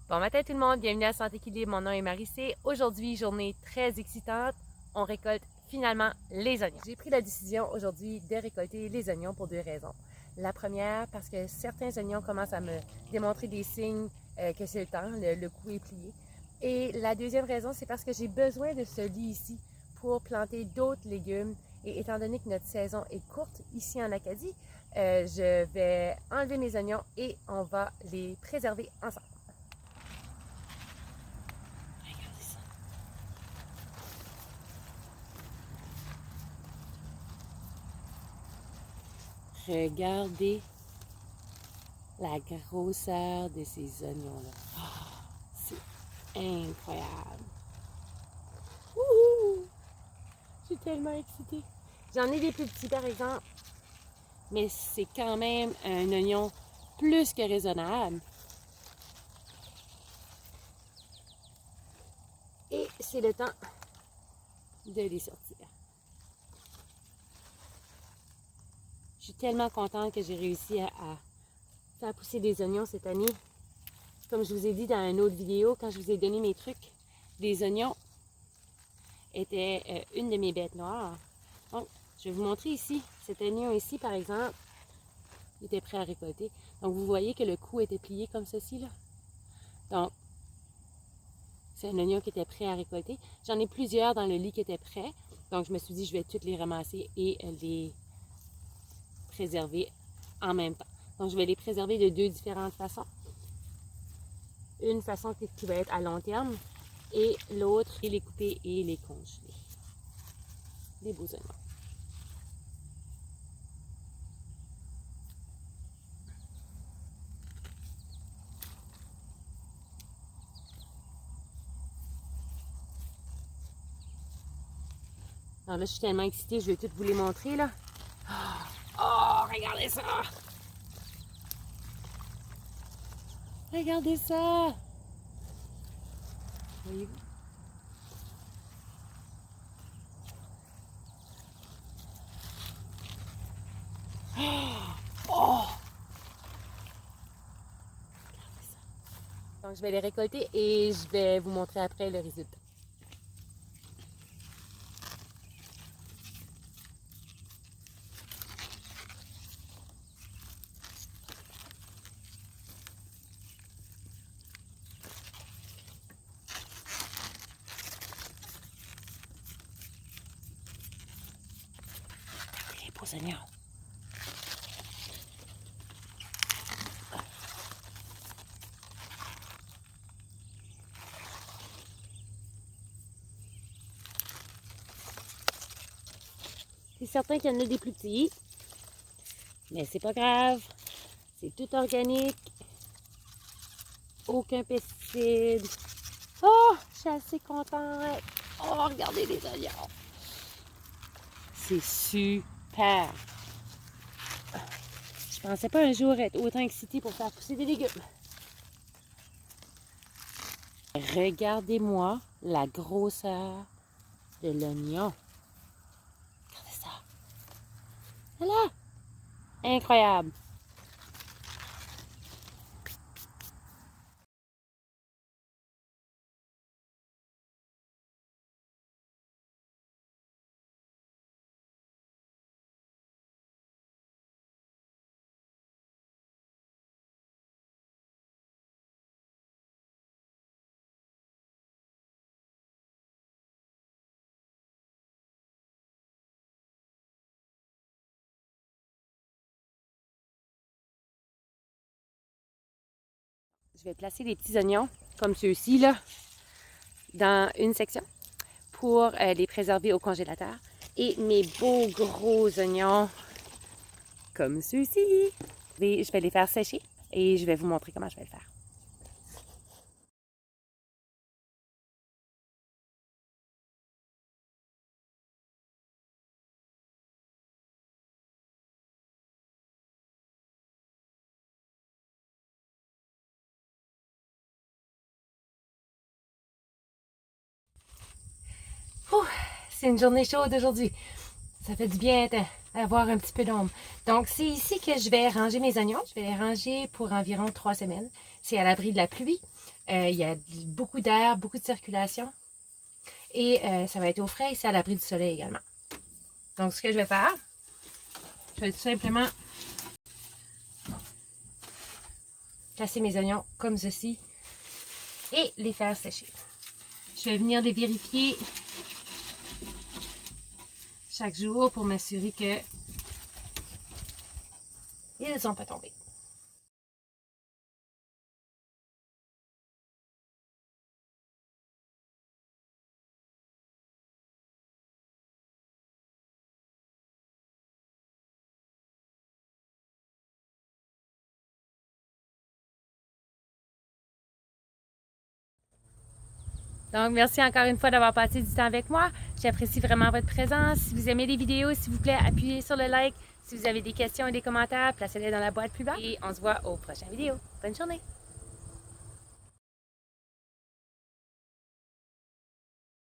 Bon matin tout le monde, bienvenue à Santé Équilibre, mon nom est Marie-C. Aujourd'hui, journée très excitante, on récolte finalement les oignons. J'ai pris la décision aujourd'hui de récolter les oignons pour deux raisons. La première, parce que certains oignons commencent à me démontrer des signes que c'est le temps, le cou est plié. Et la deuxième raison, c'est parce que j'ai besoin de ce lit ici pour planter d'autres légumes. Et étant donné que notre saison est courte ici en Acadie, je vais enlever mes oignons et on va les préserver ensemble. Regardez la grosseur de ces oignons-là. Oh, c'est incroyable. Wouhou! Je suis tellement excitée. J'en ai des plus petits par exemple, mais c'est quand même un oignon plus que raisonnable. Et c'est le temps de les sortir. Je suis tellement contente que j'ai réussi à faire pousser des oignons cette année. Comme je vous ai dit dans une autre vidéo, quand je vous ai donné mes trucs, les oignons étaient une de mes bêtes noires. Donc, je vais vous montrer ici. Cet oignon ici, par exemple, il était prêt à récolter. Donc, vous voyez que le cou était plié comme ceci, là. Donc, c'est un oignon qui était prêt à récolter. J'en ai plusieurs dans le lit qui étaient prêts. Donc, je me suis dit, je vais toutes les ramasser et les préserver en même temps. Donc, je vais les préserver de deux différentes façons. Une façon qui va être à long terme et l'autre, les couper et les congeler. Des beaux oignons. Alors là, je suis tellement excitée, je vais tout vous les montrer, là. Oh, regardez ça! Regardez ça! Voyez-vous? Oh! Regardez ça. Donc, je vais les récolter et je vais vous montrer après le résultat. Les beaux oignons. C'est certain qu'il y en a des plus petits, mais c'est pas grave. C'est tout organique. Aucun pesticide. Oh, je suis assez contente. Oh, regardez les oignons. C'est super. Je pensais pas un jour être autant excitée pour faire pousser des légumes. Regardez-moi la grosseur de l'oignon. Regardez ça. Voilà. Incroyable. Je vais placer les petits oignons, comme ceux-ci, là, dans une section pour les préserver au congélateur. Et mes beaux gros oignons, comme ceux-ci, je vais les faire sécher et je vais vous montrer comment je vais le faire. C'est une journée chaude aujourd'hui. Ça fait du bien d'avoir un petit peu d'ombre. Donc, c'est ici que je vais ranger mes oignons. Je vais les ranger pour environ 3 semaines. C'est à l'abri de la pluie. Il y a beaucoup d'air, beaucoup de circulation. Et ça va être au frais et c'est à l'abri du soleil également. Donc, ce que je vais faire, je vais tout simplement placer mes oignons comme ceci et les faire sécher. Je vais venir les vérifier chaque jour pour m'assurer que ils ne sont pas tombés. Donc, merci encore une fois d'avoir passé du temps avec moi. J'apprécie vraiment votre présence. Si vous aimez les vidéos, s'il vous plaît, appuyez sur le like. Si vous avez des questions et des commentaires, placez-les dans la boîte plus bas. Et on se voit aux prochaines vidéos. Bonne journée!